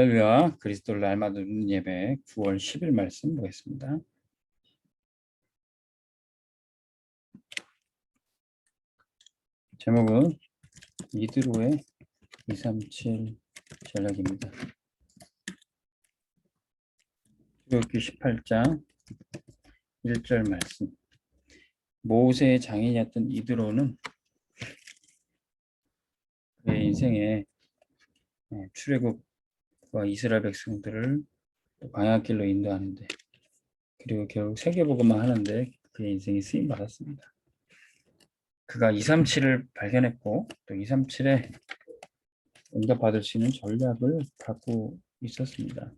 할렐루야, 그리스도를 닮아드는 예배 9월 10일 말씀 보겠습니다. 제목은 이드로의 237 전략입니다. 출애굽기 18장 1절 말씀. 모세의 장인이었던 이드로는 그의 인생에 출애굽과 이스라엘 백성들을 광야길로 인도하는데, 그리고 결국 세계복음만 하는데 그의 인생이 쓰임 받았습니다. 그가 237을 발견했고, 또 237에 응답받을 수 있는 전략을 갖고 있었습니다.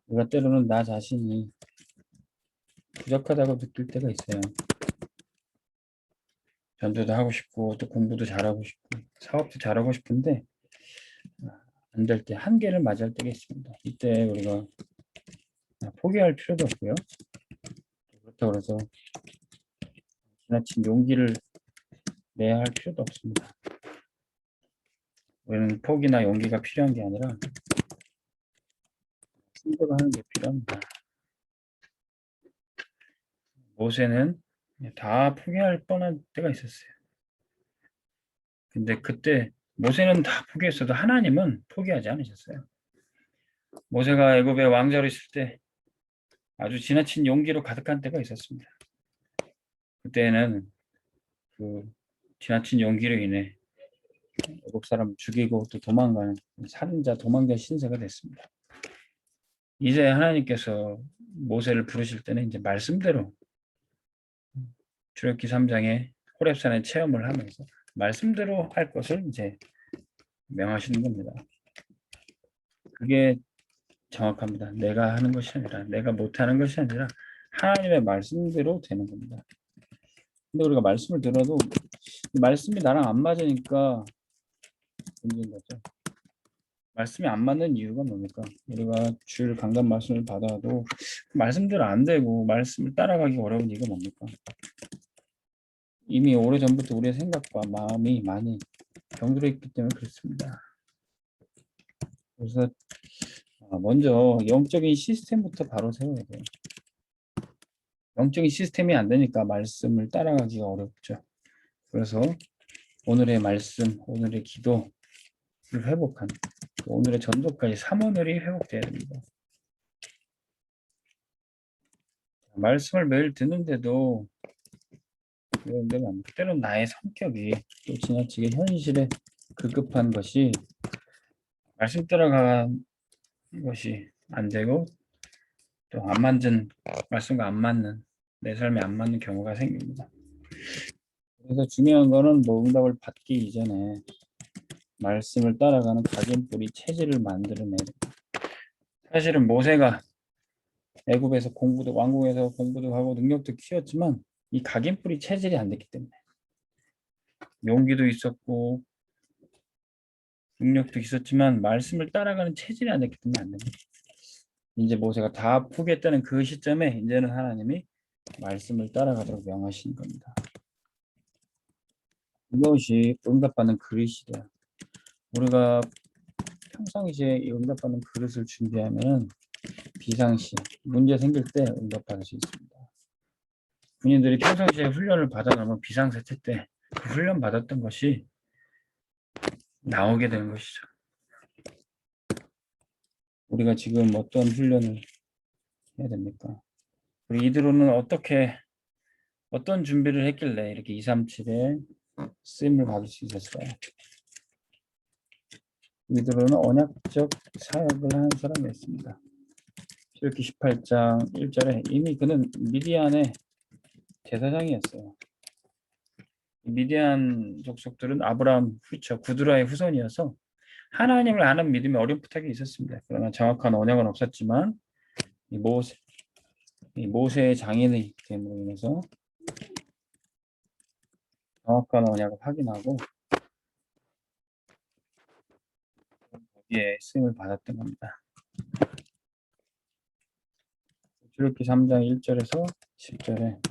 우리가 때로는 나 자신이 부족하다고 느낄 때가 있어요. 전도도 하고 싶고, 또 공부도 잘하고 싶고, 사업도 잘하고 싶은데 안 될 때, 한계를 맞이할 때가 있습니다. 이때 우리가 포기할 필요도 없고요. 그렇다고 해서 지나친 용기를 내야 할 필요도 없습니다. 우리는 포기나 용기가 필요한 게 아니라 승부하는 게 필요합니다. 모세는 다 포기할 뻔한 때가 있었어요. 근데 그때 모세는 다 포기했어도 하나님은 포기하지 않으셨어요. 모세가 애굽의 왕자로 있을 때 아주 지나친 용기로 가득한 때가 있었습니다. 그때는 그 지나친 용기로 인해 애굽 사람 죽이고 또 도망가는 살인자 도망자 신세가 됐습니다. 이제 하나님께서 모세를 부르실 때는 이제 말씀대로 출애굽기 3장에 호렙산의 체험을 하면서 말씀대로 할 것을 이제 명하시는 겁니다. 그게 정확합니다. 내가 하는 것이 아니라, 내가 못하는 것이 아니라 하나님의 말씀대로 되는 겁니다. 근데 우리가 말씀을 들어도 말씀이 나랑 안 맞으니까 문제인 거죠. 말씀이 안 맞는 이유가 뭡니까? 우리가 주일 강단 말씀을 받아도 말씀대로 안 되고 말씀을 따라가기 어려운 이유가 뭡니까? 이미 오래전부터 우리의 생각과 마음이 많이 병들어 있기 때문에 그렇습니다. 그래서 먼저 영적인 시스템부터 바로 세워야 돼요. 영적인 시스템이 안 되니까 말씀을 따라가기가 어렵죠. 그래서 오늘의 말씀, 오늘의 기도를 회복하는, 오늘의 전도까지 3오늘이 회복돼야 됩니다. 말씀을 매일 듣는데도 때로는 나의 성격이 또 지나치게 현실에 급급한 것이 말씀 따라가는 것이 안 되고, 또 안 맞는, 말씀과 안 맞는, 내 삶에 안 맞는 경우가 생깁니다. 그래서 중요한 거는 응답을 받기 이전에 말씀을 따라가는 각인뿌리 체질을 만들어내야 됩니다. 사실은 모세가 애굽에서 왕궁에서 공부도 하고 능력도 키웠지만 이 각인뿌리 체질이 안 됐기 때문에, 용기도 있었고 능력도 있었지만 말씀을 따라가는 체질이 안 됐기 때문에 안 됩니다. 이제 모세가 다 포기했다는 그 시점에 이제는 하나님이 말씀을 따라가도록 명하신 겁니다. 이것이 응답받는 그릇이다. 우리가 평상시에 응답받는 그릇을 준비하면 비상시 문제 생길 때 응답받을 수 있습니다. 군인들이 평상시에 훈련을 받아가면 비상사태 때 그 훈련 받았던 것이 나오게 되는 것이죠. 우리가 지금 어떤 훈련을 해야 됩니까? 우리 이드로는 어떤 준비를 했길래 이렇게 237에 쓰임을 받을 수 있었어요? 이드로는 언약적 사역을 하는 사람이었습니다. 출애굽기 18장 1절에 이미 그는 미디안의 제사장이었어요. 미디안 족속들은 아브라함 후처 구드라의 후손이어서 하나님을 아는 믿음이 어렴풋하게 있었습니다. 그러나 정확한 언약은 없었지만 이 모세의 장인의 됨으로 인해서 정확한 언약을 확인하고 거기에 쓰임을 받았던 겁니다. 출애굽기 3장 1절에서 10절에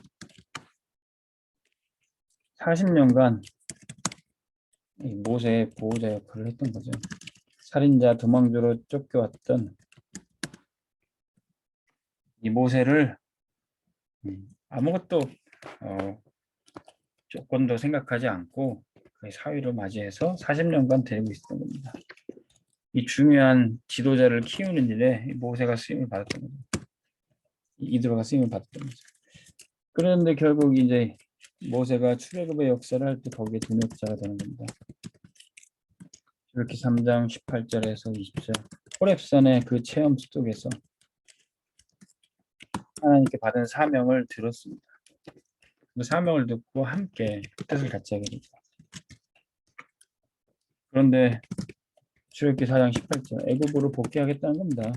40년간 이 모세의 보호자 역할을 했던 거죠. 살인자 도망주로 쫓겨왔던 이 모세를 아무것도 조건도 생각하지 않고 그 사위를 맞이해서 40년간 데리고 있었던 겁니다. 이 중요한 지도자를 키우는 일에 모세가 쓰임을 받았던 거죠. 이드로가 쓰임을 받았던 거죠. 그런데 결국 이제 모세가 출애굽의 역사를 할 때 거기에 동역자가 되는 겁니다. 이렇게 3장 18절에서 20절 호렙산의 그 체험 속에서 하나님께 받은 사명을 들었습니다. 그 사명을 듣고 함께 뜻을 같이 하게 됩니다. 그런데 출애굽기 4장 18절 애굽으로 복귀하겠다는 겁니다.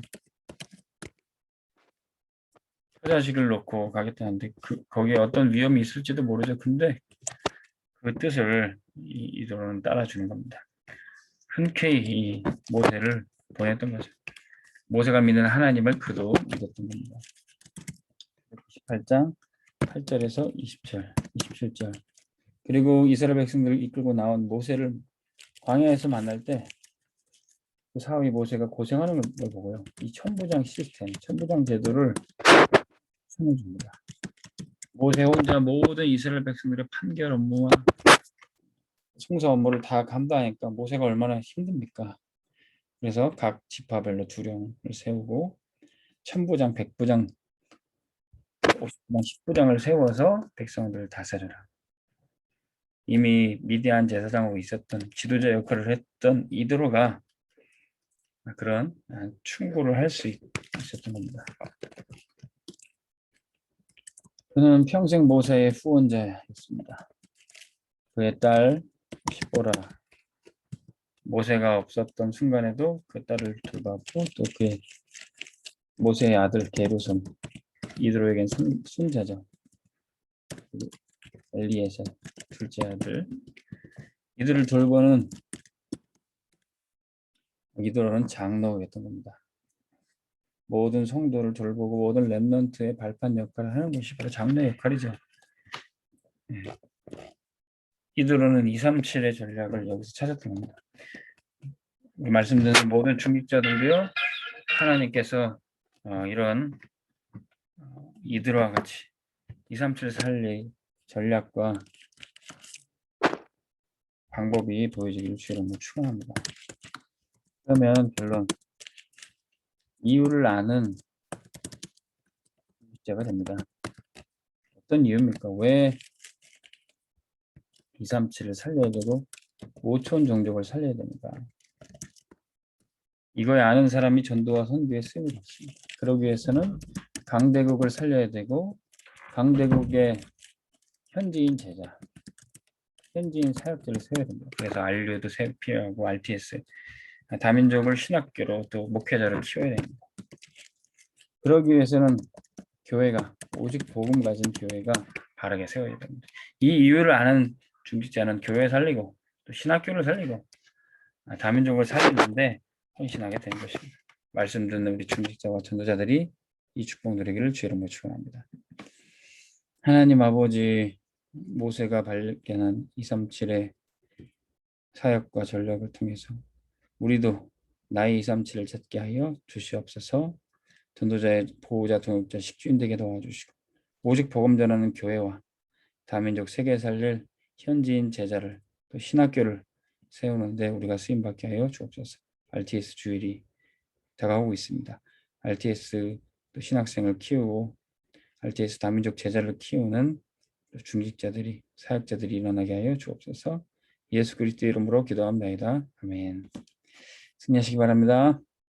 처자식을 놓고 가겠다는데 거기에 어떤 위험이 있을지도 모르죠. 근데 그 뜻을 이도로는 따라주는 겁니다. 흔쾌히 이 모세를 보냈던 거죠. 모세가 믿는 하나님을 그도 믿었던 겁니다. 18장 8절에서 20절, 27절. 그리고 이스라엘 백성들을 이끌고 나온 모세를 광야에서 만날 때 그 사위 모세가 고생하는 걸 보고요. 이 천부장 시스템, 천부장 제도를 선언줍니다. 모세 혼자 모든 이스라엘 백성들의 판결 업무와 송사 업무를 다 감당하니까 모세가 얼마나 힘듭니까? 그래서 각 지파별로 두령을 세우고 천부장, 백부장, 50부장, 10부장을 세워서 백성들을 다스려라. 이미 미디안 제사장으로 있었던 지도자 역할을 했던 이드로가 그런 충고를 할 수 있었던 겁니다. 그는 평생 모세의 후원자였습니다. 그의 딸 시보라, 모세가 없었던 순간에도 그 딸을 돌봤고 또 그의 모세의 아들 게르손, 이드로에겐 손자죠. 엘리에셀 둘째 아들. 이들을 돌보는 이드로는 장로였던 겁니다. 모든 성도를 돌보고 모든 렘넌트의 발판 역할을 하는 것이 바로 장로 역할이죠. 이드로는 237의 전략을 여기서 찾았던 겁니다. 말씀드린 모든 중직자들도요, 하나님께서 이런 이드로와 같이 237 살릴 전략과 방법이 보여지기를 주로 축원합니다. 그러면 결론, 이유를 아는 중직자가 됩니다. 어떤 이유입니까? 왜 237을 살려야 되고 5촌 종족을 살려야 됩니까? 이거에 아는 사람이 전도와 선교에 쓰임을 받습니다. 그러기 위해서는 강대국을 살려야 되고 강대국의 현지인 제자, 현지인 사역자를 세워야 됩니다. 그래서 안류도 필요하고 RTS, 다민족을 신학교로 또 목회자를 키워야 됩니다. 그러기 위해서는 교회가, 오직 복음 가진 교회가 바르게 세워야 됩니다. 이 이유를 아는 중직자는 교회 살리고 또 신학교를 살리고 다민족을 살리는데 헌신하게 되는 것입니다. 말씀 듣는 우리 중직자와 전도자들이 이 축복 누리기를 주의 이름으로 축원합니다. 하나님 아버지, 모세가 발견한 237의 사역과 전략을 통해서 우리도 나의 237을 찾게 하여 주시옵소서. 전도자의 보호자, 동역자, 식주인 되게 도와주시고 오직 복음 전하는 교회와 다민족 세계 살릴 현지인 제자를 또 신학교를 세우는데 우리가 쓰임받게 하여 주옵소서. RTS 주일이 다가오고 있습니다. RTS 또 신학생을 키우고 RTS 다민족 제자를 키우는 중직자들이, 사역자들이 일어나게 하여 주옵소서. 예수 그리스도 이름으로 기도합니다. 아멘. 승리하시기 바랍니다.